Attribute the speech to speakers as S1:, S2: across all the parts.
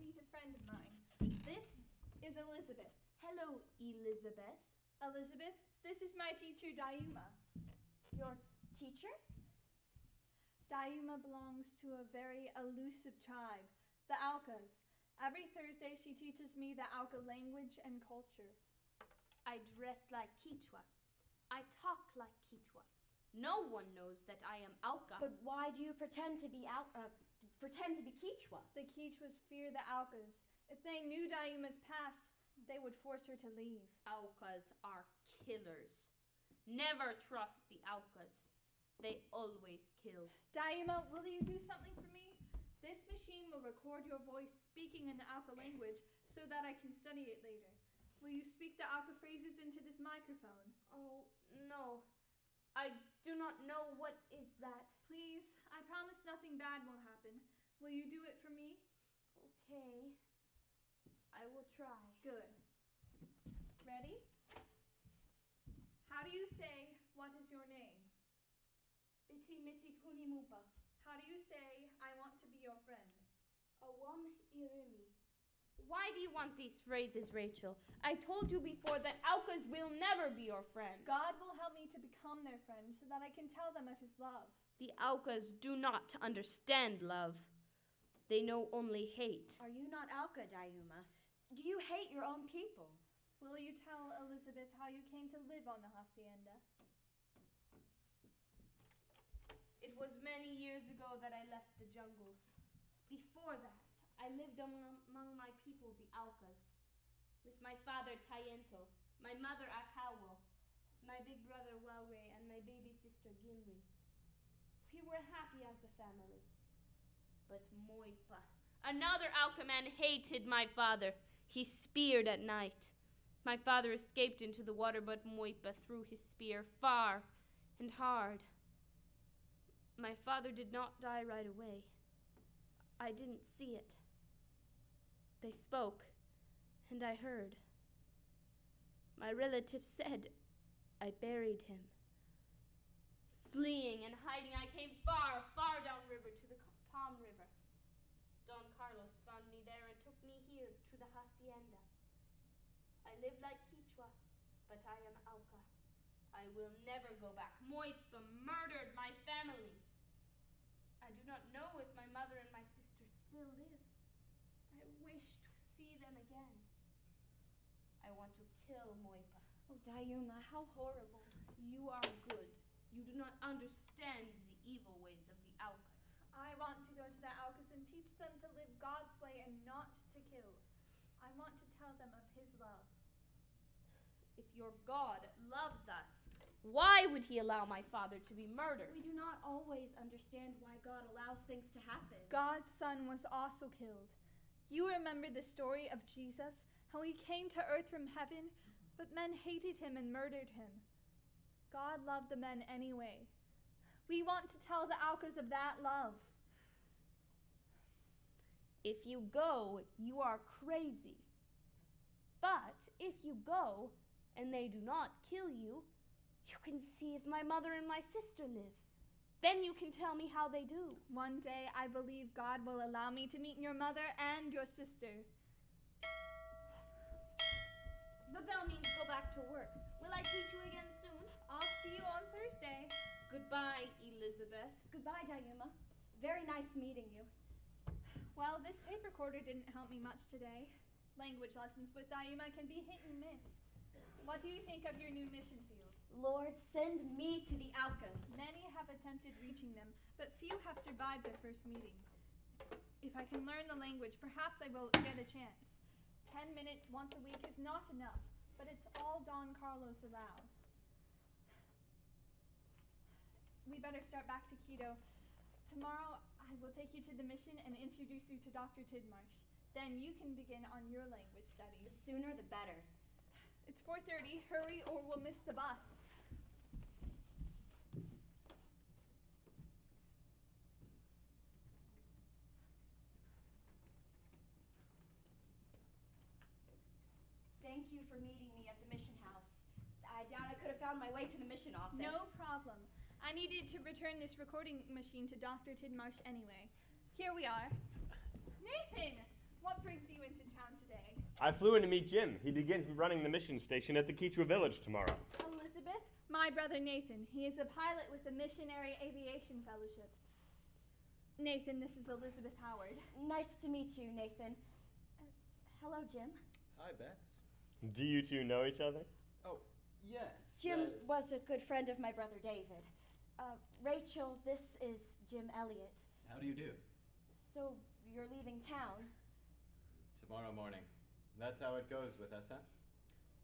S1: meet a friend of mine. This is Elizabeth.
S2: Hello, Elizabeth.
S1: Elizabeth, this is my teacher, Dayuma.
S3: Your teacher?
S1: Dayuma belongs to a very elusive tribe, the Aucas. Every Thursday she teaches me the Auca language and culture.
S2: I dress like Quichua. I talk like Quichua. No one knows that I am Auca.
S3: But why do you pretend to be Quichua?
S1: The Quichuas fear the Aucas. If they knew Dayuma's past, they would force her to leave.
S2: Aucas are killers. Never trust the Aucas. They always kill.
S1: Dayuma, will you do something for me? This machine will record your voice speaking in the Auca language so that I can study it later. Will you speak the Auca phrases into this microphone?
S2: Oh, no. I do not know what is that.
S1: Please, I promise nothing bad will happen. Will you do it for me?
S2: Okay. I will try.
S1: Good. Ready? How do you say, what is your name?
S2: Biti miti puni mupa.
S1: How do you say, I want to be your friend?
S2: Awam irimi. Why do you want these phrases, Rachel? I told you before that Aucas will never be your friend.
S1: God will help me to become their friend so that I can tell them of his love.
S2: The Aucas do not understand love. They know only hate.
S3: Are you not Auca, Dayuma? Do you hate your own people?
S1: Will you tell Elizabeth how you came to live on the hacienda?
S2: It was many years ago that I left the jungles. Before that, I lived among my people, the Aucas, with my father Tayento, my mother Akawo, my big brother Wawe, and my baby sister Gimri. We were happy as a family. But Moipa, another Auca man, hated my father. He speared at night. My father escaped into the water, but Moipa threw his spear far and hard. My father did not die right away. I didn't see it. They spoke, and I heard. My relatives said I buried him. Fleeing and hiding, I came far, far downriver to the Palm River. Don Carlos found me there and took me here to the hacienda. I live like Quichua, but I am Auca. I will never go back. Moipa murdered my family. I do not know if my mother and my sister still live. I wish to see them again. I want to kill Moipa.
S3: Oh, Dayuma, how horrible.
S2: You are good. You do not understand the evil ways of the Aucas.
S1: I want to go to the Aucas and teach them to live God's way and not to kill. I want to tell them of his love.
S2: If your God loves us, why would he allow my father to be murdered?
S3: We do not always understand why God allows things to happen.
S1: God's son was also killed. You remember the story of Jesus, how he came to earth from heaven, but men hated him and murdered him. God loved the men anyway. We want to tell the Aucas of that love.
S2: If you go, you are crazy. But if you go, and they do not kill you, you can see if my mother and my sister live. Then you can tell me how they do.
S1: One day I believe God will allow me to meet your mother and your sister.
S2: The bell means go back to work. Will I teach you again soon?
S1: I'll see you on Thursday.
S2: Goodbye, Elizabeth.
S3: Goodbye, Dayuma. Very nice meeting you.
S1: Well, this tape recorder didn't help me much today. Language lessons with Dayuma can be hit and miss. What do you think of your new mission field?
S3: Lord, send me to the Aucas.
S1: Many have attempted reaching them, but few have survived their first meeting. If I can learn the language, perhaps I will get a chance. 10 minutes once a week is not enough, but it's all Don Carlos allows. We better start back to Quito. Tomorrow, I will take you to the mission and introduce you to Dr. Tidmarsh. Then you can begin on your language studies.
S3: The sooner the better.
S1: It's 4:30. Hurry or we'll miss the bus.
S3: Thank you for meeting me at the mission house. I doubt I could have found my way to the mission office.
S1: No problem. I needed to return this recording machine to Dr. Tidmarsh anyway. Here we are. Nathan, what brings
S4: I flew in to meet Jim. He begins running the mission station at the Quechua village tomorrow.
S1: Elizabeth, my brother Nathan. He is a pilot with the Missionary Aviation Fellowship. Nathan, this is Elizabeth Howard.
S3: Nice to meet you, Nathan. Hello, Jim.
S5: Hi, Bets.
S4: Do you two know each other?
S5: Oh, yes.
S3: Jim was a good friend of my brother David. Rachel, this is Jim Elliott.
S5: How do you do?
S3: So, you're leaving town?
S5: Tomorrow morning. That's how it goes with us, huh?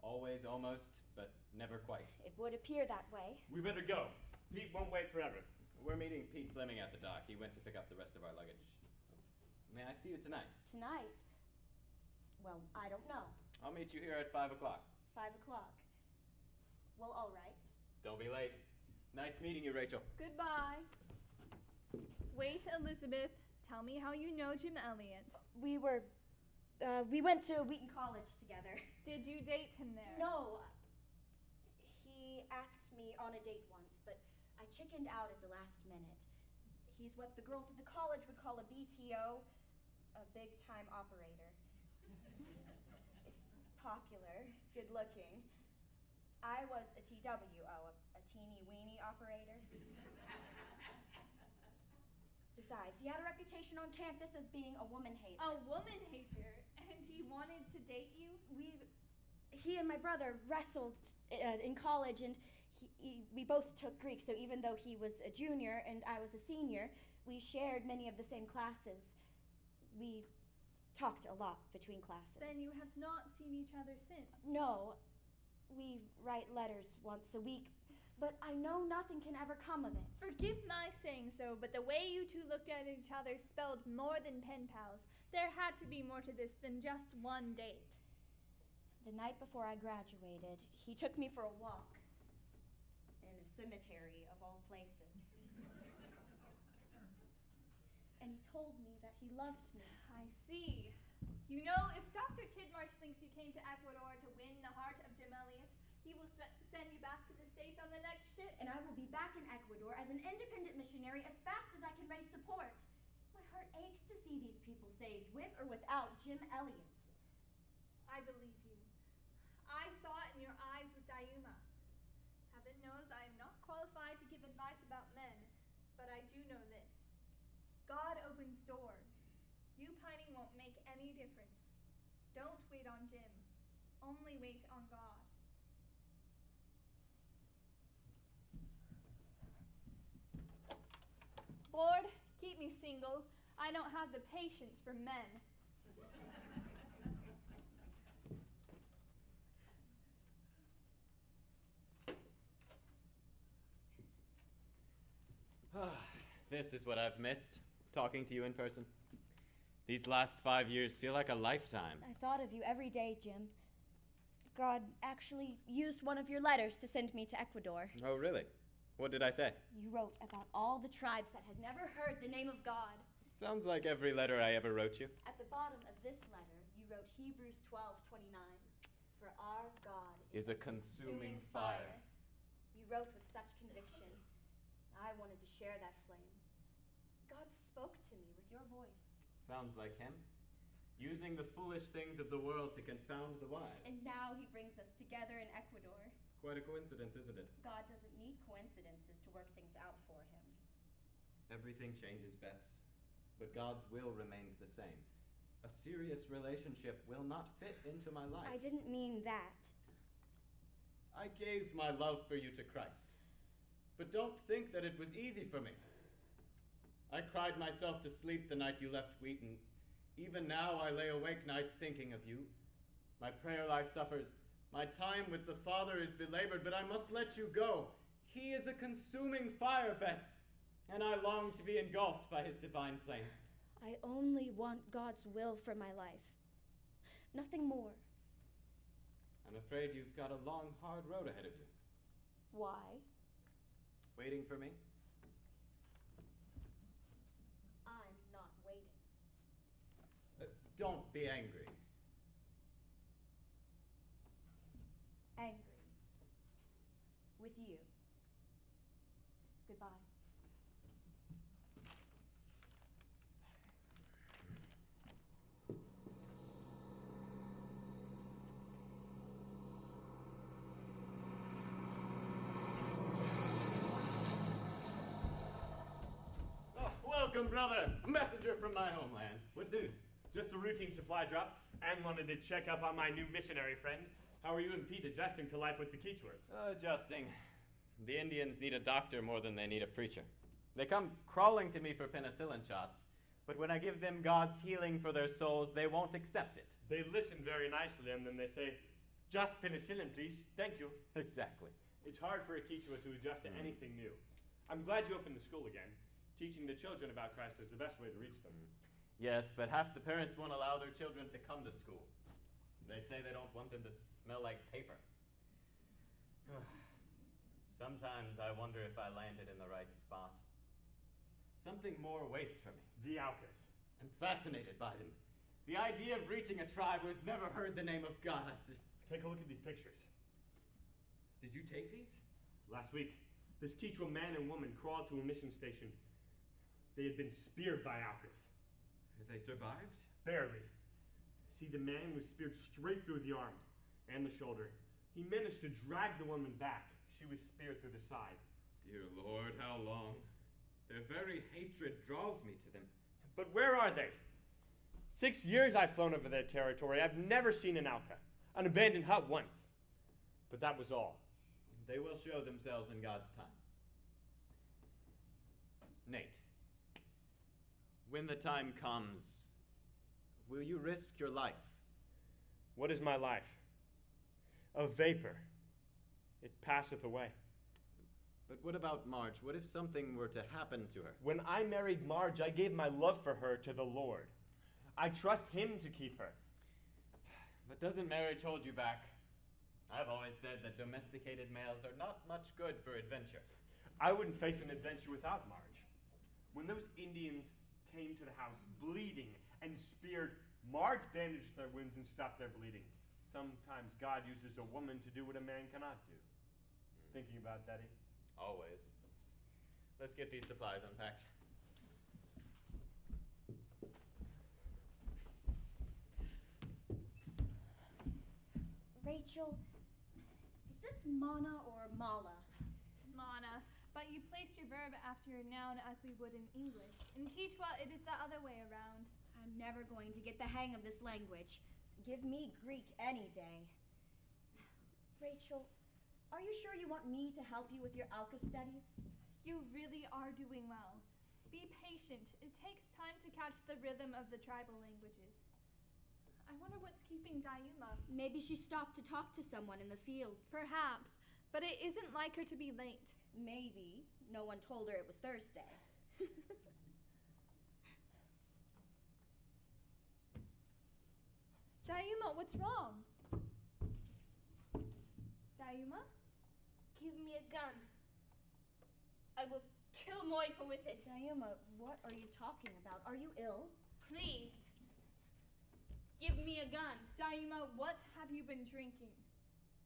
S5: Always almost, but never quite.
S3: It would appear that way.
S4: We better go. Pete won't wait forever.
S5: We're meeting Pete Fleming at the dock. He went to pick up the rest of our luggage. May I see you tonight?
S3: Tonight? Well, I don't know.
S5: I'll meet you here at 5 o'clock.
S3: 5 o'clock. Well, all right.
S5: Don't be late. Nice meeting you, Rachel.
S1: Goodbye. Wait, Elizabeth. Tell me how you know Jim Elliott.
S3: We went to Wheaton College together.
S1: Did you date him there?
S3: No. He asked me on a date once, but I chickened out at the last minute. He's what the girls at the college would call a BTO, a big-time operator. Popular, good-looking. I was a TWO, a teeny-weeny operator. Besides, he had a reputation on campus as being a woman hater.
S1: A woman hater? And he wanted to date you?
S3: He and my brother wrestled in college, and we both took Greek, so even though he was a junior and I was a senior, we shared many of the same classes. We talked a lot between classes.
S1: Then you have not seen each other since?
S3: No. We write letters once a week, but I know nothing can ever come of it.
S1: Forgive my saying so, but the way you two looked at each other spelled more than pen pals. There had to be more to this than just one date.
S3: The night before I graduated, he took me for a walk in a cemetery of all places. And he told me that he loved me.
S1: I see. You know, if Dr. Tidmarsh thinks you came to Ecuador to win the heart of Jim Elliott, he will send you back to the States on the next ship.
S3: And I will be back in Ecuador as an independent missionary as fast as I can raise support. My heart aches to see these people saved, with or without Jim Elliott.
S1: I believe you. I saw it in your eyes with Dayuma. Heaven knows I am not qualified to give advice about men, but I do know this. God opens doors. You pining won't make any difference. Don't wait on Jim. Only wait on God. Lord, keep me single. I don't have the patience for men.
S5: This is what I've missed, talking to you in person. These last 5 years feel like a lifetime.
S3: I thought of you every day, Jim. God actually used one of your letters to send me to Ecuador.
S5: Oh, really? What did I say?
S3: You wrote about all the tribes that had never heard the name of God.
S5: Sounds like every letter I ever wrote you.
S3: At the bottom of this letter, you wrote Hebrews 12:29. For our God
S5: Is a consuming fire.
S3: You wrote with such conviction. I wanted to share that flame. God spoke to me with your voice.
S5: Sounds like him. Using the foolish things of the world to confound the wise.
S3: And now he brings us together in Ecuador.
S5: Quite a coincidence, isn't it?
S3: God doesn't need coincidences to work things out for him.
S5: Everything changes, Bets, but God's will remains the same. A serious relationship will not fit into my life.
S3: I didn't mean that.
S5: I gave my love for you to Christ, but don't think that it was easy for me. I cried myself to sleep the night you left Wheaton. Even now I lay awake nights thinking of you. My prayer life suffers. My time with the Father is belabored, but I must let you go. He is a consuming fire, Bets, and I long to be engulfed by his divine flame.
S3: I only want God's will for my life. Nothing more.
S5: I'm afraid you've got a long, hard road ahead of you.
S3: Why?
S5: Waiting for me?
S3: I'm not waiting.
S5: Don't be angry.
S3: Angry. With you. Goodbye.
S5: Welcome, brother. Messenger from my homeland. What news?
S4: Just a routine supply drop, and wanted to check up on my new missionary friend. How are you and Pete adjusting to life with the Quichuas?
S5: Adjusting. The Indians need a doctor more than they need a preacher. They come crawling to me for penicillin shots, but when I give them God's healing for their souls, they won't accept it.
S4: They listen very nicely, and then they say, "Just penicillin, please. Thank you."
S5: Exactly.
S4: It's hard for a Quichua to adjust to anything new. I'm glad you opened the school again. Teaching the children about Christ is the best way to reach them.
S5: Yes, but half the parents won't allow their children to come to school. They say they don't want them to smell like paper. Sometimes I wonder if I landed in the right spot. Something more waits for me.
S4: The Aucas.
S5: I'm fascinated by them. The idea of reaching a tribe who has never heard the name of God.
S4: Take a look at these pictures.
S5: Did you take these?
S4: Last week, this Quichua man and woman crawled to a mission station. They had been speared by Aucas.
S5: Have they survived?
S4: Barely. See, the man was speared straight through the arm and the shoulder. He managed to drag the woman back. She was speared through the side.
S5: Dear Lord, how long? Their very hatred draws me to them.
S4: But where are they? 6 years I've flown over their territory. I've never seen an Auca. An abandoned hut once. But that was all.
S5: They will show themselves in God's time. Nate, when the time comes, will you risk your life?
S4: What is my life? A vapor. It passeth away.
S5: But what about Marge? What if something were to happen to her?
S4: When I married Marge, I gave my love for her to the Lord. I trust him to keep her.
S5: But doesn't marriage hold you back? I've always said that domesticated males are not much good for adventure.
S4: I wouldn't face an adventure without Marge. When those Indians came to the house bleeding and speared, Marge bandaged their wounds and stopped their bleeding. Sometimes God uses a woman to do what a man cannot do. Thinking about Daddy?
S5: Always. Let's get these supplies unpacked.
S3: Rachel, is this mana or mala?
S1: Mana, but you place your verb after your noun as we would in English. In Quechua, it is the other way around.
S3: I'm never going to get the hang of this language. Give me Greek any day. Rachel, are you sure you want me to help you with your Alka studies?
S1: You really are doing well. Be patient. It takes time to catch the rhythm of the tribal languages. I wonder what's keeping Dayuma.
S3: Maybe she stopped to talk to someone in the fields.
S1: Perhaps, but it isn't like her to be late.
S3: Maybe. No one told her it was Thursday.
S1: Dayuma, what's wrong? Dayuma?
S2: Give me a gun. I will kill Moipa with it.
S3: Dayuma, what are you talking about? Are you ill?
S2: Please. Give me a gun.
S1: Dayuma, what have you been drinking?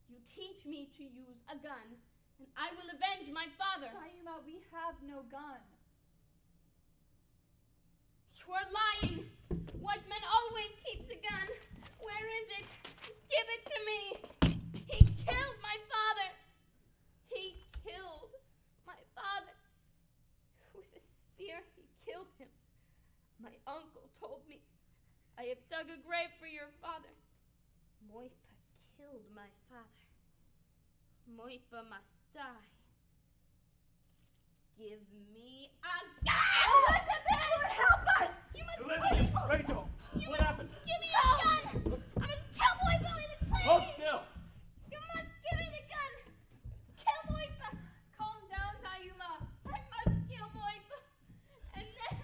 S2: You teach me to use a gun, and I will avenge my father.
S1: Dayuma, we have no gun.
S2: You are lying. White man always keeps a gun. Where is it? Give it to me. He killed my father. He killed my father. With a spear, he killed him. My uncle told me, I have dug a grave for your father. Moipa killed my father. Moipa must die. Give me a gun!
S3: Elizabeth! Lord, help us!
S2: You must
S4: Elizabeth! Rachel!
S2: You
S4: What
S2: must
S4: happened?
S2: give me a gun! I must kill Moipa with it, please!
S4: Hold still!
S2: You must give me the gun! Kill Moipa!
S1: Calm down, Dayuma.
S2: I must kill Moipa! And then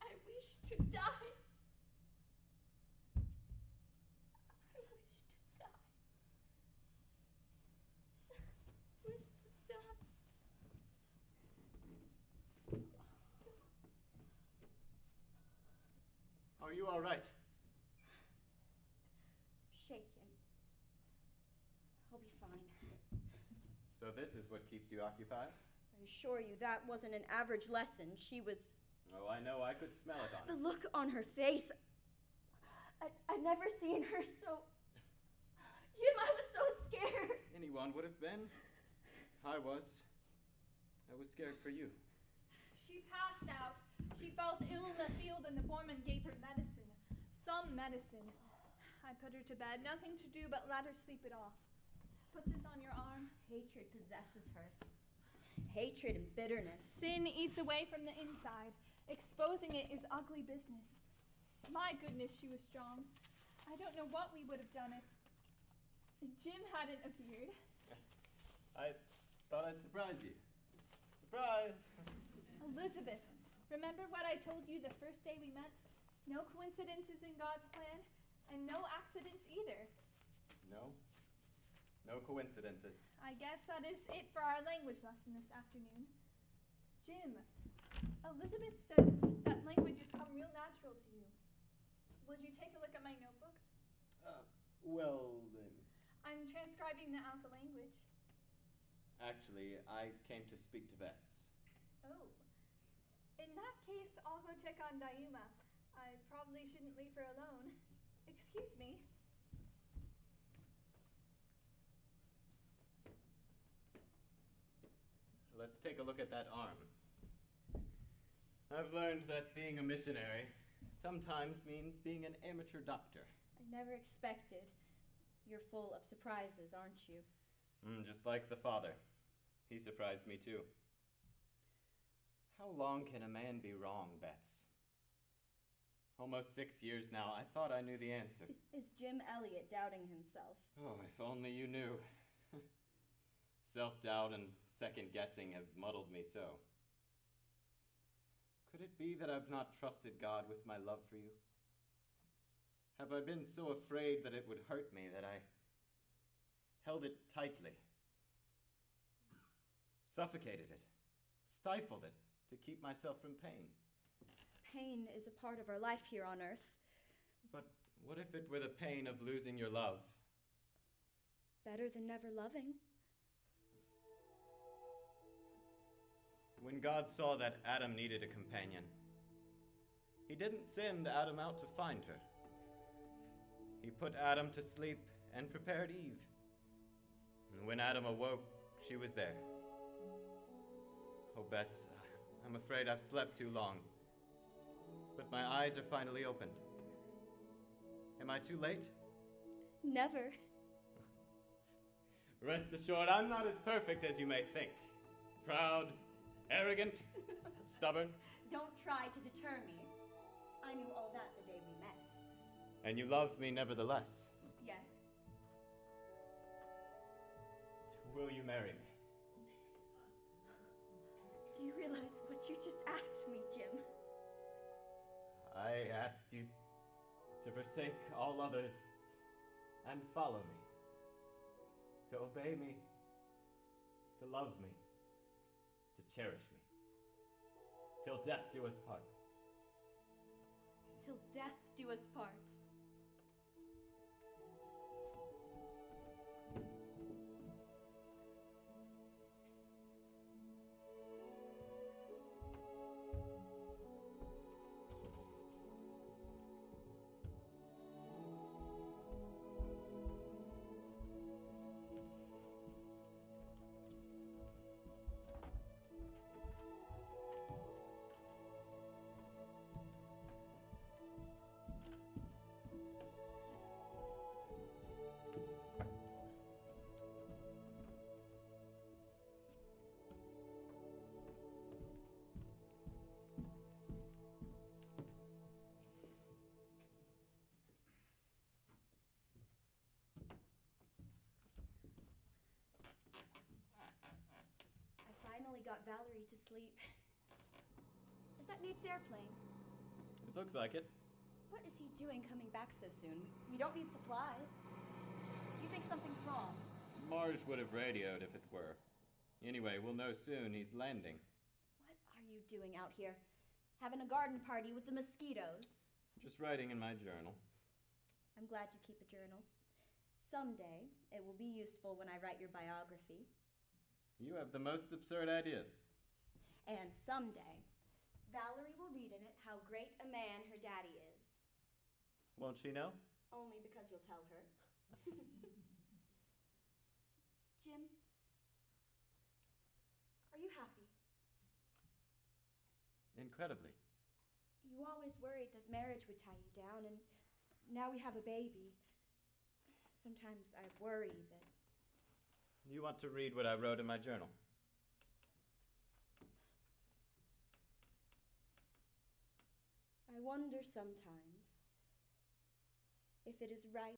S2: I wish to die. I wish to die. Wish to die.
S5: Are you all right?
S3: Shaken. I'll be fine.
S5: So this is what keeps you occupied?
S3: I assure you that wasn't an average lesson. She was...
S5: Oh, I know. I could smell it on
S3: The
S5: her.
S3: look on her face. I'd never seen her so... Jim, I was so scared.
S5: Anyone would have been. I was scared for you.
S1: She passed out. She felt ill in the field and the foreman gave her medicine. Some medicine. I put her to bed. Nothing to do but let her sleep it off. Put this on your arm.
S3: Hatred possesses her. Hatred and bitterness.
S1: Sin eats away from the inside. Exposing it is ugly business. My goodness, she was strong. I don't know what we would have done if Jim hadn't appeared.
S5: I thought I'd surprise you. Surprise!
S1: Elizabeth, remember what I told you the first day we met? No coincidences in God's plan, and no accidents either.
S5: No coincidences.
S1: I guess that is it for our language lesson this afternoon. Jim, Elizabeth says that language has come real natural to you. Would you take a look at my notebooks?
S5: Well, then.
S1: I'm transcribing the Alka language.
S5: Actually, I came to speak to Bets.
S1: Oh. In that case, I'll go check on Dayuma. I probably shouldn't leave her alone. Excuse me.
S5: Let's take a look at that arm. I've learned that being a missionary sometimes means being an amateur doctor.
S3: I never expected. You're full of surprises, aren't you?
S5: Just like the father. He surprised me too. How long can a man be wrong, Bets? Almost 6 years now. I thought I knew the answer.
S3: Is Jim Elliot doubting himself?
S5: Oh, if only you knew. Self-doubt and second-guessing have muddled me so. Could it be that I've not trusted God with my love for you? Have I been so afraid that it would hurt me that I held it tightly, suffocated it, stifled it to keep myself from pain?
S3: Pain is a part of our life here on earth.
S5: But what if it were the pain of losing your love?
S3: Better than never loving.
S5: When God saw that Adam needed a companion, he didn't send Adam out to find her. He put Adam to sleep and prepared Eve. And when Adam awoke, she was there. Oh, Bets, I'm afraid I've slept too long. But my eyes are finally opened. Am I too late?
S3: Never.
S5: Rest assured, I'm not as perfect as you may think. Proud, arrogant, stubborn.
S3: Don't try to deter me. I knew all that the day we met.
S5: And you love me nevertheless.
S3: Yes.
S5: Will you marry me?
S3: Do you realize what you just asked me, Jim?
S5: I asked you to forsake all others and follow me, to obey me, to love me, to cherish me, till death do us part.
S3: Till death do us part. Got Valerie to sleep. Is that Nate's airplane?
S5: It looks like it.
S3: What is he doing coming back so soon? We don't need supplies. Do you think something's wrong?
S5: Marge would have radioed if it were. Anyway, we'll know soon he's landing.
S3: What are you doing out here? Having a garden party with the mosquitoes?
S5: Just writing in my journal.
S3: I'm glad you keep a journal. Someday, it will be useful when I write your biography.
S5: You have the most absurd ideas.
S3: And someday, Valerie will read in it how great a man her daddy is.
S5: Won't she know?
S3: Only because you'll tell her. Jim, you happy?
S5: Incredibly.
S3: You always worried that marriage would tie you down, and now we have a baby. Sometimes I worry that...
S5: You want to read what I wrote in my journal?
S3: I wonder sometimes if it is right